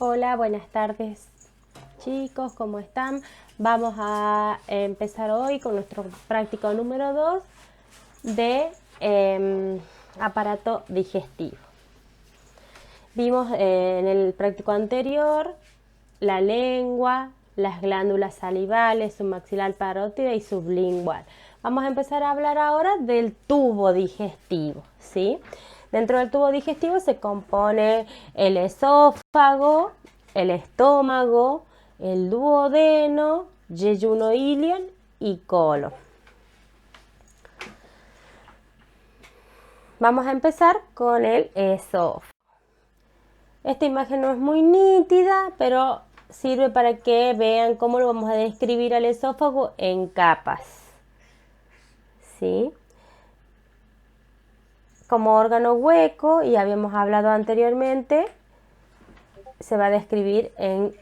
Hola, buenas tardes chicos, ¿cómo están? Vamos a empezar hoy con nuestro práctico número 2 de aparato digestivo. Vimos en el práctico anterior la lengua, las glándulas salivales, submaxilar parótida y sublingual. Vamos a empezar a hablar ahora del tubo digestivo, ¿sí? Dentro del tubo digestivo se compone el esófago, el estómago, el duodeno, yeyuno ilion y colon. Vamos a empezar con el esófago. Esta imagen no es muy nítida, pero sirve para que vean cómo lo vamos a describir al esófago en capas, ¿sí? Como órgano hueco, y habíamos hablado anteriormente, se va a describir en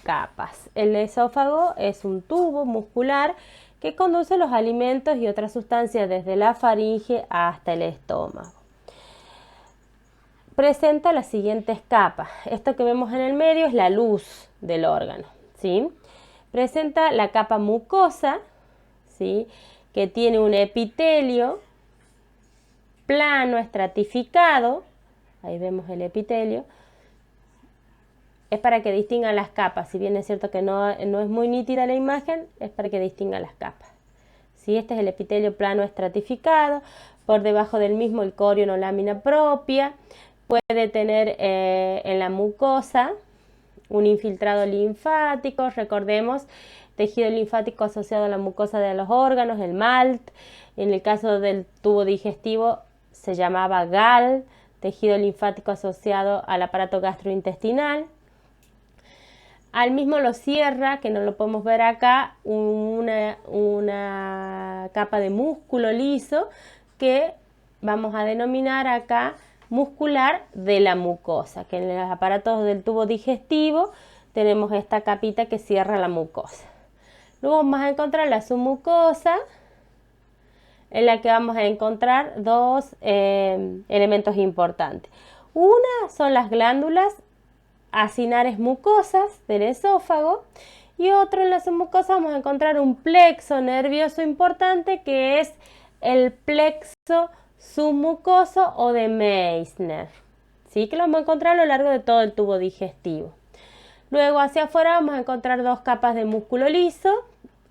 capas. El esófago es un tubo muscular que conduce los alimentos y otras sustancias desde la faringe hasta el estómago. Presenta las siguientes capas. Esto que vemos en el medio es la luz del órgano, ¿sí? Presenta la capa mucosa, ¿sí? Que tiene un epitelio plano, estratificado. Ahí vemos el epitelio. Es para que distingan las capas. Si bien es cierto que no es muy nítida la imagen, es para que distingan las capas. ¿Sí? Este es el epitelio plano estratificado. Por debajo del mismo el corion o lámina propia. Puede tener en la mucosa un infiltrado linfático. Recordemos, tejido linfático asociado a la mucosa de los órganos, el MALT. En el caso del tubo digestivo se llamaba GAL, tejido linfático asociado al aparato gastrointestinal. Al mismo lo cierra, que no lo podemos ver acá, una capa de músculo liso que vamos a denominar acá muscular de la mucosa, que en los aparatos del tubo digestivo tenemos esta capita que cierra la mucosa. Luego vamos a encontrar la submucosa, en la que vamos a encontrar dos elementos importantes. Una son las glándulas acinares mucosas del esófago, y otro en la submucosa vamos a encontrar un plexo nervioso importante que es el plexo submucoso o de Meissner, ¿sí? Que lo vamos a encontrar a lo largo de todo el tubo digestivo. Luego hacia afuera vamos a encontrar dos capas de músculo liso.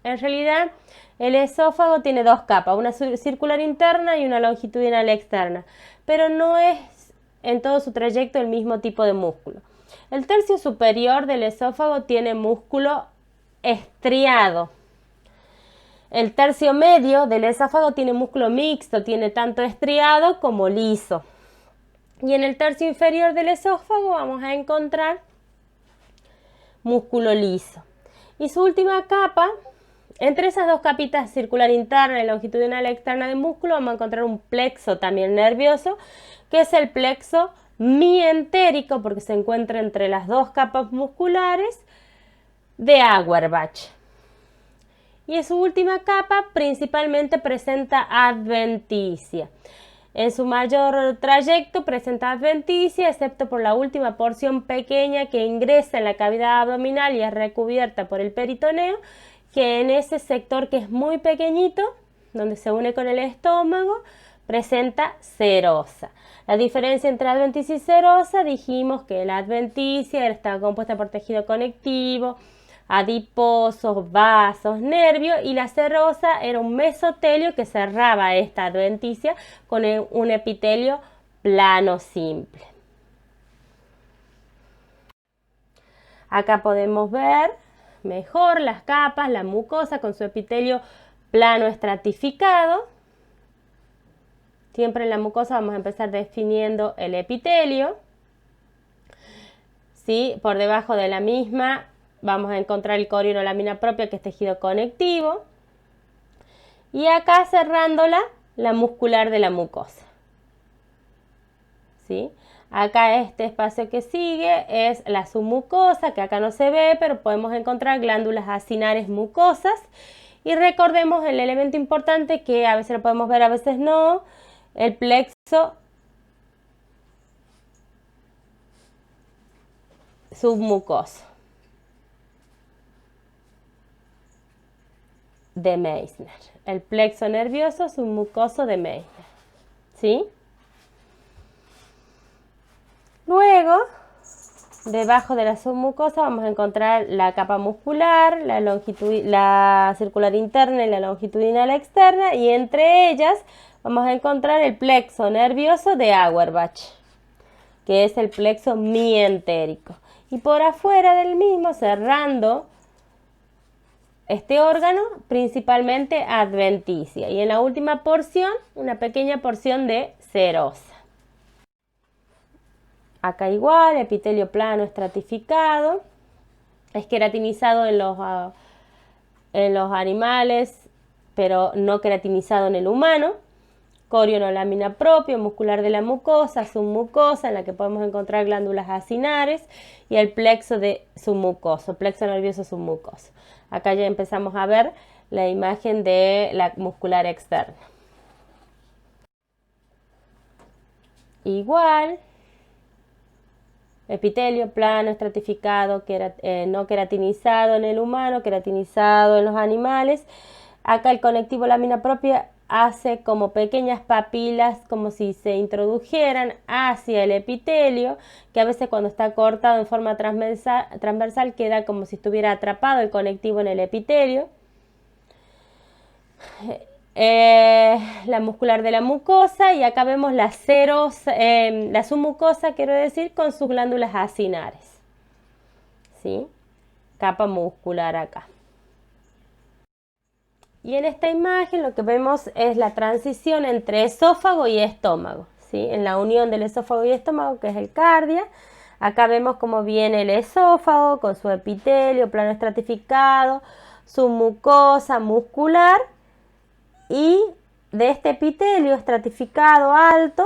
En realidad el esófago tiene dos capas, una circular interna y una longitudinal externa, pero no es en todo su trayecto el mismo tipo de músculo. El tercio superior del esófago tiene músculo estriado. El tercio medio del esófago tiene músculo mixto, tiene tanto estriado como liso. Y en el tercio inferior del esófago vamos a encontrar músculo liso. Y su última capa, entre esas dos capitas circular interna y longitudinal externa de músculo, vamos a encontrar un plexo también nervioso, que es el plexo mientérico, porque se encuentra entre las dos capas musculares de Auerbach. Y en su última capa principalmente presenta adventicia. En su mayor trayecto presenta adventicia, excepto por la última porción pequeña que ingresa en la cavidad abdominal y es recubierta por el peritoneo, que en ese sector que es muy pequeñito, donde se une con el estómago, presenta serosa. La diferencia entre adventicia y serosa, dijimos que la adventicia está compuesta por tejido conectivo, adiposos, vasos, nervios, y la serosa era un mesotelio que cerraba esta adventicia con un epitelio plano simple. Acá podemos ver mejor las capas, la mucosa con su epitelio plano estratificado. Siempre en la mucosa vamos a empezar definiendo el epitelio, ¿sí? Por debajo de la misma vamos a encontrar el corion o lámina propia, que es tejido conectivo. Y acá cerrándola, la muscular de la mucosa, ¿sí? Acá este espacio que sigue es la submucosa, que acá no se ve, pero podemos encontrar glándulas acinares mucosas. Y recordemos el elemento importante, que a veces lo podemos ver, a veces no, el plexo submucoso de Meissner, el plexo nervioso submucoso de Meissner, ¿sí? Luego, debajo de la submucosa vamos a encontrar la capa muscular, la circular interna y la longitudinal externa, y entre ellas vamos a encontrar el plexo nervioso de Auerbach, que es el plexo mientérico. Y por afuera del mismo, cerrando este órgano, principalmente adventicia. Y en la última porción, una pequeña porción de serosa. Acá igual, epitelio plano estratificado, esqueratinizado en los animales, pero no queratinizado en el humano. Corionolámina propia, muscular de la mucosa, submucosa, en la que podemos encontrar glándulas acinares, y el plexo de submucoso, plexo nervioso submucoso. Acá ya empezamos a ver la imagen de la muscular externa. Igual, epitelio plano estratificado, no queratinizado en el humano, queratinizado en los animales. Acá el conectivo lámina propia hace como pequeñas papilas, como si se introdujeran hacia el epitelio, que a veces cuando está cortado en forma transversal queda como si estuviera atrapado el conectivo en el epitelio. La muscular de la mucosa, y acá vemos la submucosa, quiero decir, con sus glándulas acinares, ¿sí? Capa muscular acá. Y en esta imagen lo que vemos es la transición entre esófago y estómago, ¿sí? En la unión del esófago y estómago, que es el cardia. Acá vemos cómo viene el esófago con su epitelio plano estratificado, su mucosa muscular, y de este epitelio estratificado alto,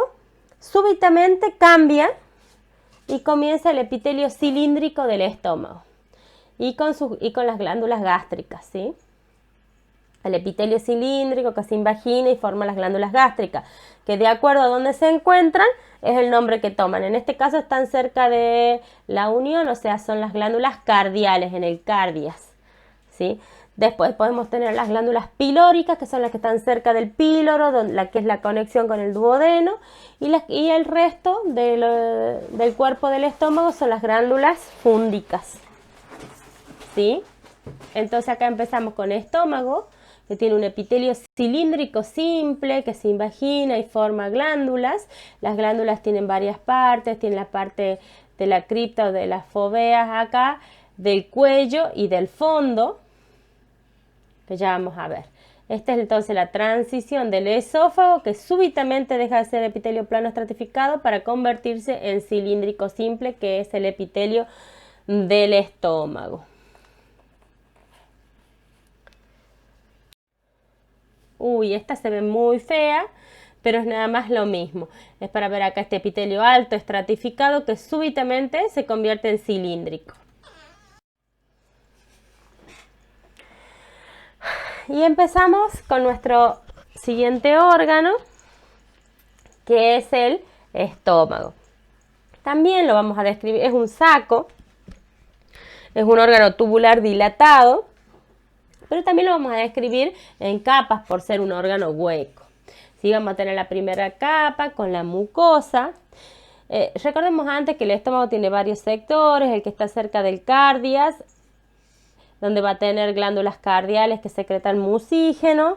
súbitamente cambia y comienza el epitelio cilíndrico del estómago y con las glándulas gástricas, ¿sí? El epitelio cilíndrico que se invagina y forma las glándulas gástricas, que de acuerdo a dónde se encuentran es el nombre que toman. En este caso están cerca de la unión, o sea, son las glándulas cardiales, en el cardias, ¿sí? Después podemos tener las glándulas pilóricas, que son las que están cerca del píloro, la que es la conexión con el duodeno, y el resto del cuerpo del estómago son las glándulas fúndicas, ¿sí? Entonces acá empezamos con estómago, que tiene un epitelio cilíndrico simple que se invagina y forma glándulas. Las glándulas tienen varias partes, tienen la parte de la cripta o de las foveas acá, del cuello y del fondo, que ya vamos a ver. Esta es entonces la transición del esófago, que súbitamente deja de ser epitelio plano estratificado para convertirse en cilíndrico simple, que es el epitelio del estómago. Uy, esta se ve muy fea, pero es nada más lo mismo. Es para ver acá este epitelio alto estratificado que súbitamente se convierte en cilíndrico. Y empezamos con nuestro siguiente órgano, que es el estómago. También lo vamos a describir, es un saco, es un órgano tubular dilatado, pero también lo vamos a describir en capas por ser un órgano hueco. ¿Sí? Vamos a tener la primera capa con la mucosa. Recordemos antes que el estómago tiene varios sectores, el que está cerca del cardias, donde va a tener glándulas cardiales que secretan mucígeno.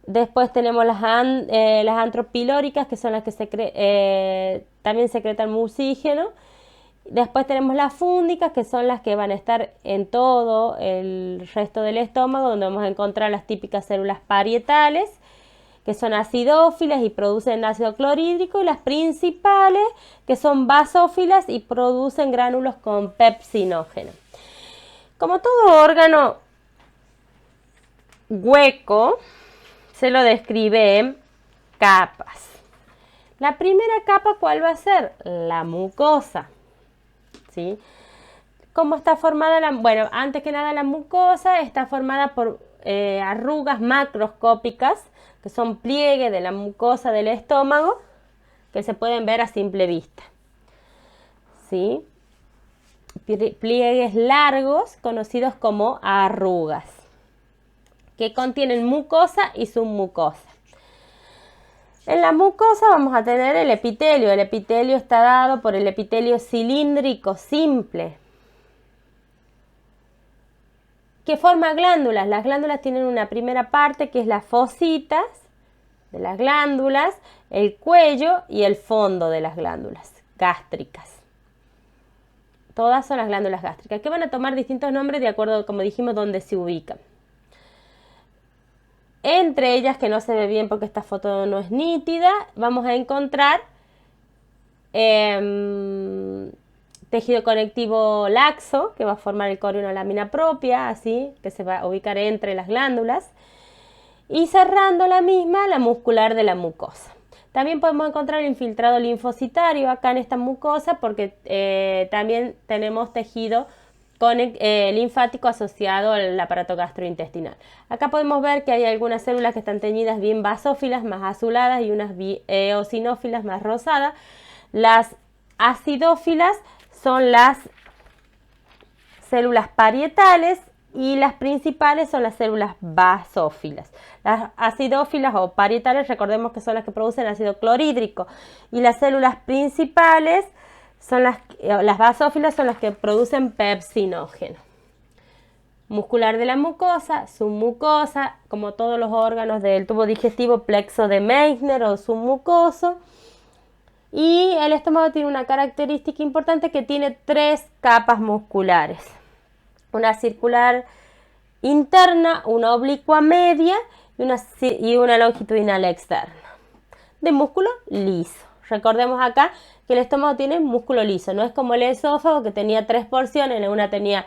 Después tenemos las antropilóricas, que son las que también secretan mucígeno. Después tenemos las fúndicas, que son las que van a estar en todo el resto del estómago, donde vamos a encontrar las típicas células parietales, que son acidófilas y producen ácido clorhídrico, y las principales, que son basófilas y producen gránulos con pepsinógeno. Como todo órgano hueco, se lo describe en capas. La primera capa, ¿cuál va a ser? La mucosa, ¿sí? ¿Cómo está formada? Bueno, antes que nada la mucosa está formada por arrugas macroscópicas, que son pliegues de la mucosa del estómago, que se pueden ver a simple vista, ¿sí? pliegues largos conocidos como arrugas, que contienen mucosa y submucosa. En la mucosa vamos a tener el epitelio. El epitelio está dado por el epitelio cilíndrico simple, que forma glándulas. Las glándulas tienen una primera parte que es las fositas de las glándulas, el cuello y el fondo de las glándulas gástricas. Todas son las glándulas gástricas, que van a tomar distintos nombres de acuerdo, como dijimos, dónde se ubican. Entre ellas, que no se ve bien porque esta foto no es nítida, vamos a encontrar tejido conectivo laxo, que va a formar el corio, una lámina propia, así, que se va a ubicar entre las glándulas. Y cerrando la misma, la muscular de la mucosa. También podemos encontrar el infiltrado linfocitario acá en esta mucosa, porque también tenemos tejido linfático asociado al aparato gastrointestinal. Acá podemos ver que hay algunas células que están teñidas bien basófilas, más azuladas, y unas eosinófilas más rosadas. Las acidófilas son las células parietales y las principales son las células basófilas. Las acidófilas o parietales, recordemos que son las que producen ácido clorhídrico, y las células principales son las basófilas son las que producen pepsinógeno. Muscular de la mucosa, submucosa, como todos los órganos del tubo digestivo, plexo de Meissner o submucoso. Y el estómago tiene una característica importante, que tiene 3 capas musculares. Una circular interna, una oblicua media y una longitudinal externa. De músculo liso. Recordemos acá que el estómago tiene músculo liso, no es como el esófago, que tenía 3 porciones, en una tenía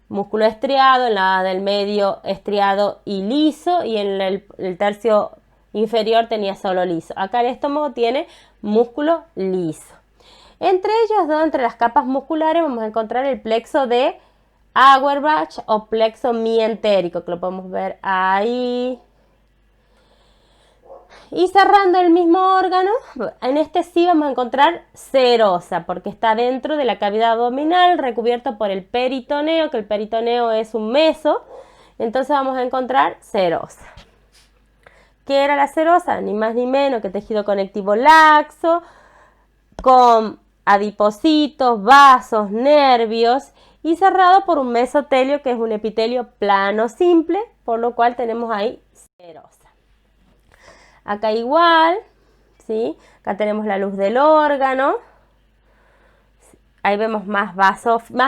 músculo estriado, en la del medio estriado y liso, y en el tercio inferior tenía solo liso. Acá el estómago tiene músculo liso. Entre ellos dos, entre las capas musculares, vamos a encontrar el plexo de Auerbach o plexo mientérico, que lo podemos ver ahí. Y cerrando el mismo órgano, en este sí vamos a encontrar serosa, porque está dentro de la cavidad abdominal, recubierto por el peritoneo, que el peritoneo es un meso. Entonces vamos a encontrar serosa. ¿Qué era la serosa? Ni más ni menos que tejido conectivo laxo, con adipocitos, vasos, nervios, y cerrado por un mesotelio, que es un epitelio plano simple, por lo cual tenemos ahí serosa. Acá igual, ¿sí? Acá tenemos la luz del órgano. Ahí vemos más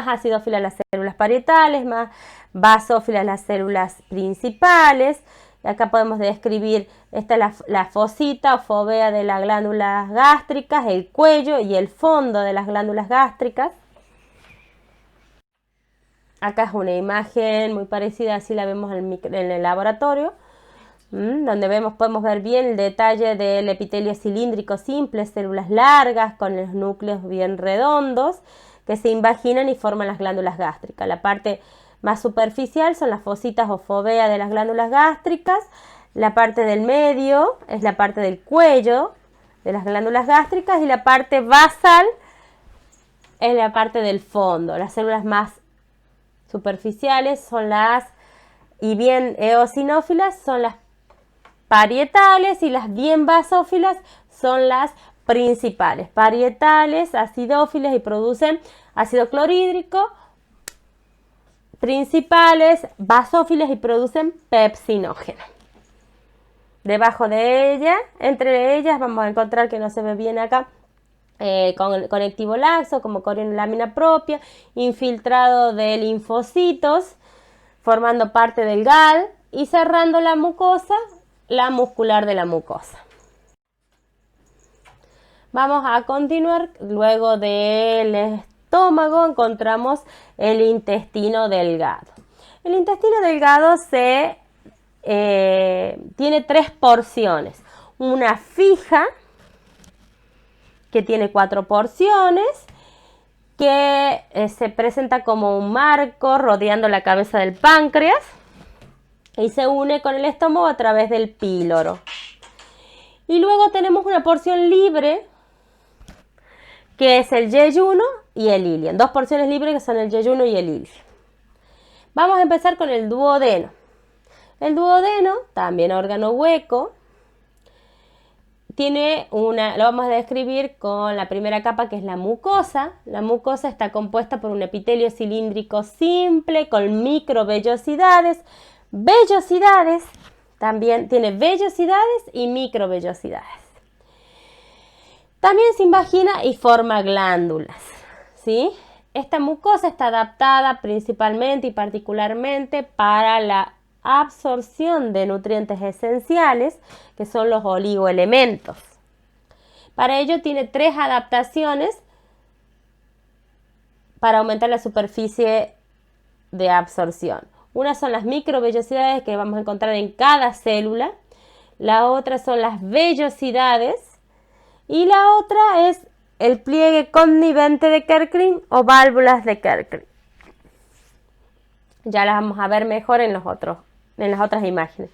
acidófilas las células parietales, más basófilas las células principales. Y acá podemos describir, esta es la fosita o fovea de las glándulas gástricas, el cuello y el fondo de las glándulas gástricas. Acá es una imagen muy parecida, así la vemos en el laboratorio, donde podemos ver bien el detalle del epitelio cilíndrico simple, células largas con los núcleos bien redondos que se invaginan y forman las glándulas gástricas. La parte más superficial son las fositas o fovea de las glándulas gástricas. La parte del medio es la parte del cuello de las glándulas gástricas, y la parte basal es la parte del fondo. Las células más superficiales son y bien eosinófilas son las parietales, y las bien basófilas son las principales. Parietales, acidófilas y producen ácido clorhídrico. Principales, basófilas y producen pepsinógeno. Debajo de ella, entre ellas, vamos a encontrar, que no se ve bien acá, con el conectivo laxo, como corio en lámina propia, infiltrado de linfocitos, formando parte del GAL, y cerrando la mucosa, la muscular de la mucosa. Vamos a continuar. Luego del estómago encontramos el intestino delgado. El intestino delgado tiene 3 porciones. Una fija, que tiene 4 porciones, que se presenta como un marco rodeando la cabeza del páncreas y se une con el estómago a través del píloro. Y luego tenemos una porción libre, que es el yeyuno y el ilion. Dos porciones libres que son el yeyuno y el ilion. Vamos a empezar con el duodeno. El duodeno, también órgano hueco, lo vamos a describir con la primera capa, que es la mucosa. La mucosa está compuesta por un epitelio cilíndrico simple con microvellosidades. Vellosidades, también tiene vellosidades y microvellosidades. También se invagina y forma glándulas, ¿sí? Esta mucosa está adaptada principalmente y particularmente para la absorción de nutrientes esenciales, que son los oligoelementos. Para ello tiene 3 adaptaciones para aumentar la superficie de absorción. Una son las microvellosidades que vamos a encontrar en cada célula, la otra son las vellosidades y la otra es el pliegue connivente de Kerckring o válvulas de Kerckring. Ya las vamos a ver mejor en las otras imágenes.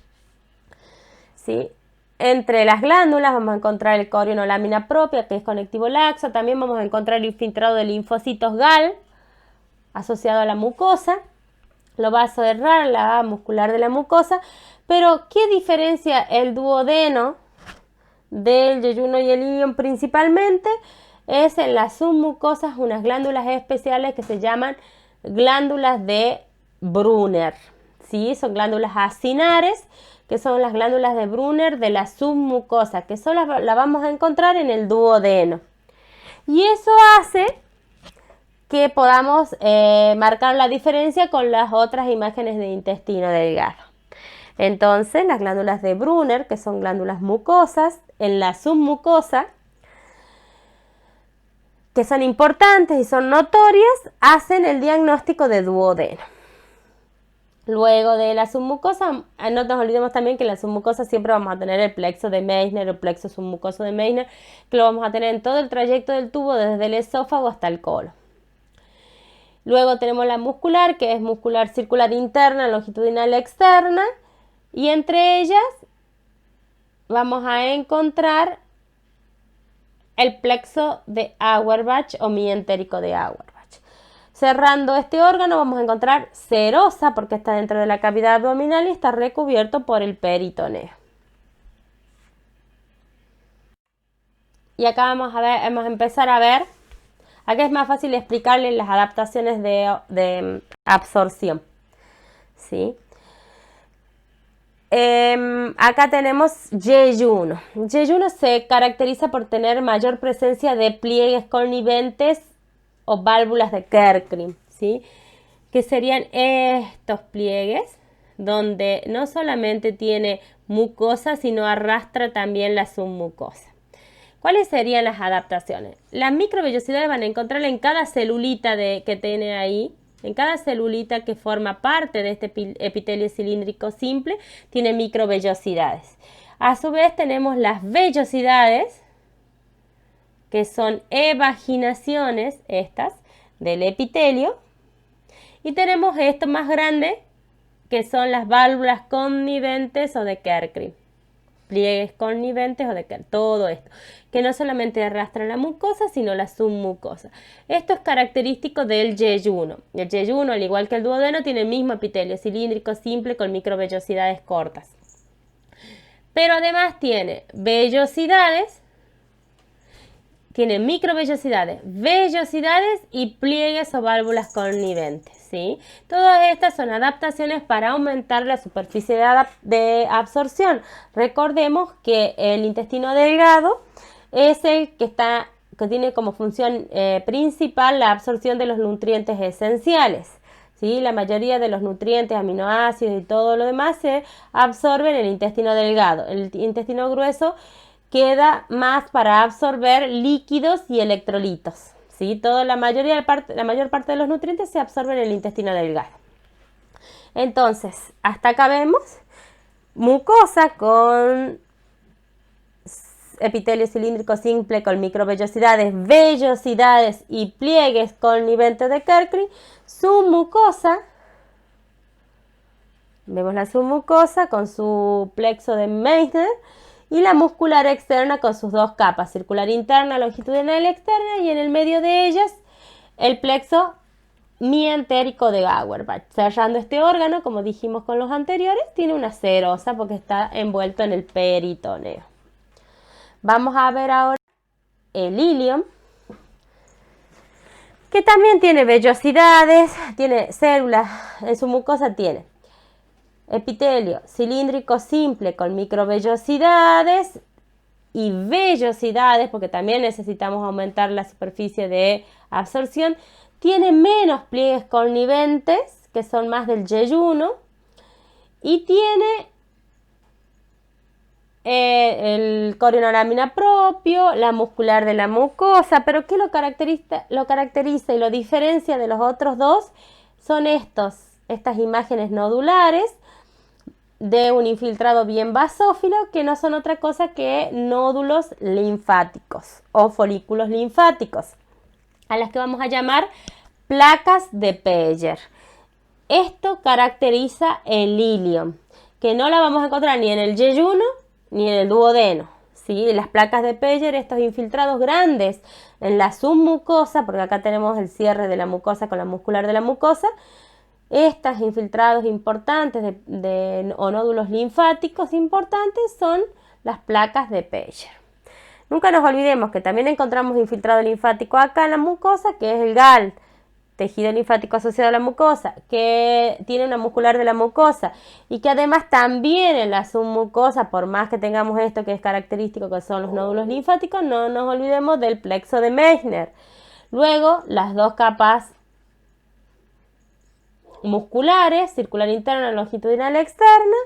¿Sí? Entre las glándulas vamos a encontrar el corionolámina propia, que es conectivo laxo. También vamos a encontrar el infiltrado de linfocitos GAL asociado a la mucosa, los vasos de Rard, la base muscular de la mucosa. Pero, ¿qué diferencia el duodeno del yeyuno y el ilion principalmente? Es en las submucosas unas glándulas especiales que se llaman glándulas de Brunner. ¿Sí? Son glándulas acinares, que son las glándulas de Brunner de la submucosa, que solo la vamos a encontrar en el duodeno. Y eso hace que podamos marcar la diferencia con las otras imágenes de intestino delgado. Entonces, las glándulas de Brunner, que son glándulas mucosas, en la submucosa, que son importantes y son notorias, hacen el diagnóstico de duodeno. Luego de la submucosa, no nos olvidemos también que en la submucosa siempre vamos a tener el plexo de Meissner o plexo submucoso de Meissner, que lo vamos a tener en todo el trayecto del tubo desde el esófago hasta el colon. Luego tenemos la muscular, que es muscular circular interna, longitudinal externa, y entre ellas vamos a encontrar el plexo de Auerbach o mientérico de Auerbach. Cerrando este órgano vamos a encontrar serosa, porque está dentro de la cavidad abdominal y está recubierto por el peritoneo. Y acá vamos a empezar a ver, acá es más fácil explicarles las adaptaciones de absorción. ¿Sí? Acá tenemos yeyuno. Yeyuno se caracteriza por tener mayor presencia de pliegues conniventes o válvulas de Kerckring, ¿sí? Que serían estos pliegues donde no solamente tiene mucosa, sino arrastra también la submucosa. ¿Cuáles serían las adaptaciones? Las microvellosidades van a encontrar en cada celulita que tiene ahí. En cada celulita que forma parte de este epitelio cilíndrico simple tiene microvellosidades. A su vez tenemos las vellosidades, que son evaginaciones estas del epitelio. Y tenemos esto más grande, que son las válvulas conniventes o de Kerckring. Pliegues conniventes o de Kerckring. Todo esto, que no solamente arrastra la mucosa, sino la submucosa. Esto es característico del yeyuno. El yeyuno, al igual que el duodeno, tiene el mismo epitelio cilíndrico simple con microvellosidades cortas. Pero además tiene vellosidades, tiene microvellosidades, vellosidades y pliegues o válvulas conniventes, ¿sí? Todas estas son adaptaciones para aumentar la superficie de absorción. Recordemos que el intestino delgado es el que tiene como función principal la absorción de los nutrientes esenciales, ¿sí? La mayoría de los nutrientes, aminoácidos y todo lo demás se absorben en el intestino delgado. El intestino grueso queda más para absorber líquidos y electrolitos, ¿sí? La mayor parte de los nutrientes se absorben en el intestino delgado. Entonces, hasta acá vemos mucosa con epitelio cilíndrico simple con microvellosidades, vellosidades y pliegues conniventes de Kerckring. Submucosa, vemos la submucosa con su plexo de Meissner y la muscular externa con sus dos capas, circular interna, longitudinal externa, y en el medio de ellas el plexo mientérico de Auerbach. Cerrando este órgano, como dijimos con los anteriores, tiene una serosa porque está envuelto en el peritoneo. Vamos a ver ahora el ilion, que también tiene vellosidades, tiene células, en su mucosa tiene epitelio cilíndrico simple con microvellosidades y vellosidades, porque también necesitamos aumentar la superficie de absorción. Tiene menos pliegues conniventes, que son más del yeyuno, y tiene el corionolámina propio, la muscular de la mucosa. Pero ¿qué lo caracteriza y lo diferencia de los otros dos? Son estas imágenes nodulares de un infiltrado bien basófilo, que no son otra cosa que nódulos linfáticos o folículos linfáticos, a las que vamos a llamar placas de Peyer. Esto caracteriza el ilion, que no la vamos a encontrar ni en el yeyuno ni en el duodeno, ¿sí? Las placas de Peyer, estos infiltrados grandes en la submucosa, porque acá tenemos el cierre de la mucosa con la muscular de la mucosa. Estos infiltrados importantes o nódulos linfáticos importantes son las placas de Peyer. Nunca nos olvidemos que también encontramos infiltrado linfático acá en la mucosa, que es el GAL, tejido linfático asociado a la mucosa, que tiene una muscular de la mucosa, y que además también en la submucosa, por más que tengamos esto que es característico, que son los nódulos linfáticos, no nos olvidemos del plexo de Meissner. Luego, las dos capas musculares, circular interna, longitudinal externa,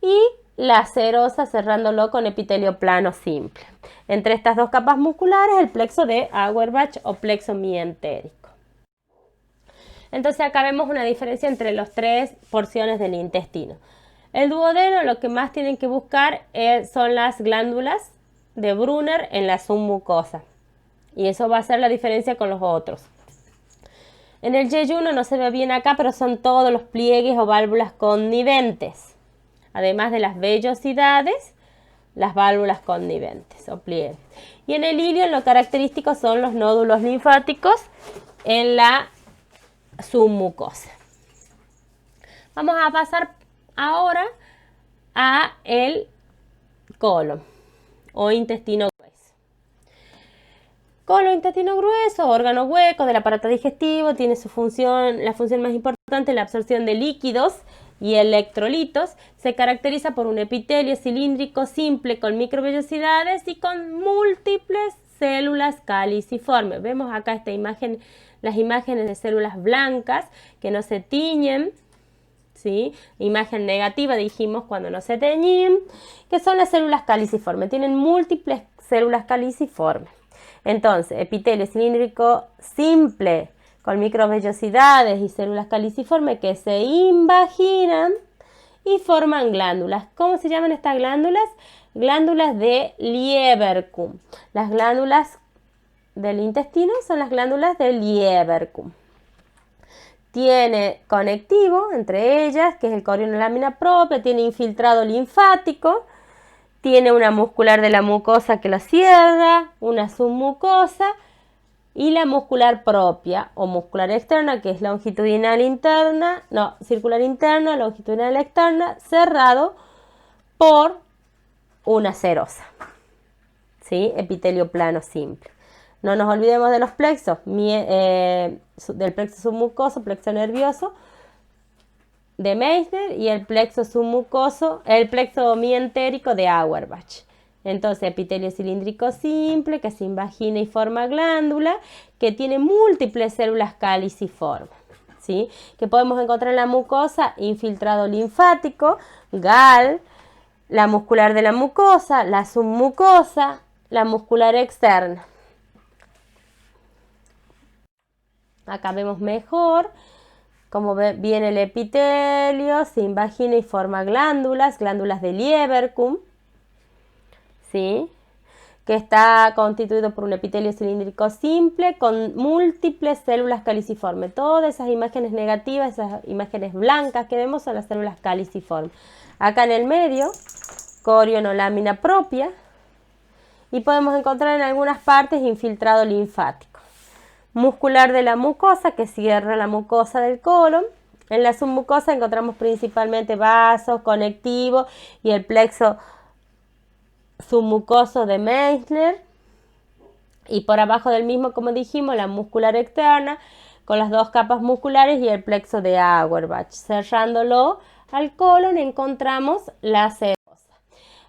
y la serosa cerrándolo con epitelio plano simple. Entre estas dos capas musculares, el plexo de Auerbach o plexo mientérico. Entonces acá vemos una diferencia entre las tres porciones del intestino. El duodeno, lo que más tienen que buscar son las glándulas de Brunner en la submucosa, y eso va a ser la diferencia con los otros. En el yeyuno no se ve bien acá, pero son todos los pliegues o válvulas conniventes. Además de las vellosidades, las válvulas conniventes o pliegues. Y en el ilion lo característico son los nódulos linfáticos en la submucosa. Vamos a pasar ahora a el colon o intestino grueso. Colon, intestino grueso, órgano hueco del aparato digestivo, tiene su función, la función más importante, la absorción de líquidos y electrolitos. Se caracteriza por un epitelio cilíndrico simple con microvellosidades y con múltiples células caliciformes. Vemos acá esta imagen, las imágenes de células blancas que no se tiñen, ¿sí? Imagen negativa dijimos cuando no se teñían, que son las células caliciformes. Tienen múltiples células caliciformes. Entonces, epitelio cilíndrico simple con microvellosidades y células caliciformes que se invaginan y forman glándulas. ¿Cómo se llaman estas glándulas? Glándulas de Lieberkühn. Las glándulas del intestino son las glándulas de Lieberkühn. Tiene conectivo entre ellas, que es el corionolámina propia, tiene infiltrado linfático, tiene una muscular de la mucosa que lo cierra, una submucosa y la muscular propia o muscular externa, que es longitudinal interna, circular interna, longitudinal externa, cerrado por una serosa, ¿sí? Epitelio plano simple. No nos olvidemos de los plexos, del plexo submucoso, plexo nervioso de Meissner y el plexo submucoso, el plexo mientérico de Auerbach. Entonces, epitelio cilíndrico simple que se invagina y forma glándula, que tiene múltiples células caliciformes, ¿sí? Que podemos encontrar en la mucosa, infiltrado linfático, GAL, la muscular de la mucosa, la submucosa, la muscular externa. Acá vemos mejor cómo viene el epitelio, se invagina y forma glándulas de Lieberkühn, ¿sí? Que está constituido por un epitelio cilíndrico simple con múltiples células caliciformes. Todas esas imágenes negativas, esas imágenes blancas que vemos son las células caliciformes. Acá en el medio corion o lámina propia. Y podemos encontrar en algunas partes infiltrado linfático. Muscular de la mucosa, que cierra la mucosa del colon. En la submucosa encontramos principalmente vasos, conectivos y el plexo submucoso de Meissner. Y por abajo del mismo, como dijimos, la muscular externa con las dos capas musculares y el plexo de Auerbach. Cerrándolo al colon encontramos la serosa.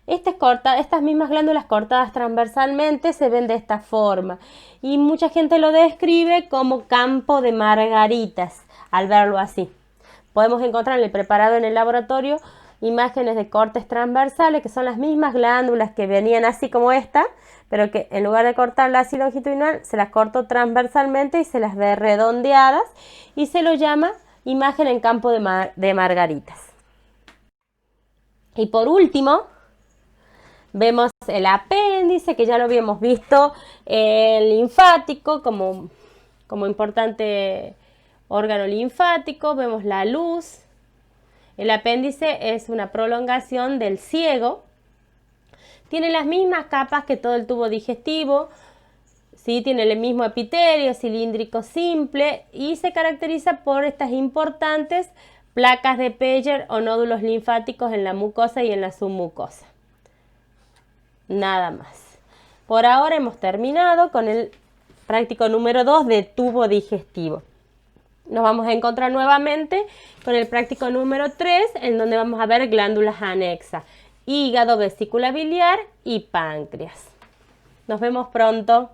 Estas mismas glándulas cortadas transversalmente se ven de esta forma y mucha gente lo describe como campo de margaritas al verlo así. Podemos encontrar en el preparado en el laboratorio imágenes de cortes transversales que son las mismas glándulas que venían así como esta, pero que en lugar de cortarlas así longitudinal se las cortó transversalmente y se las ve redondeadas y se lo llama imagen en campo de margaritas. Y por último vemos el apéndice, que ya lo habíamos visto, el linfático como importante órgano linfático. Vemos la luz. El apéndice es una prolongación del ciego. Tiene las mismas capas que todo el tubo digestivo, ¿sí? Tiene el mismo epitelio cilíndrico simple y se caracteriza por estas importantes placas de Peyer o nódulos linfáticos en la mucosa y en la submucosa. Nada más. Por ahora hemos terminado con el práctico número 2 de tubo digestivo. Nos vamos a encontrar nuevamente con el práctico número 3, en donde vamos a ver glándulas anexas, hígado, vesícula biliar y páncreas. Nos vemos pronto.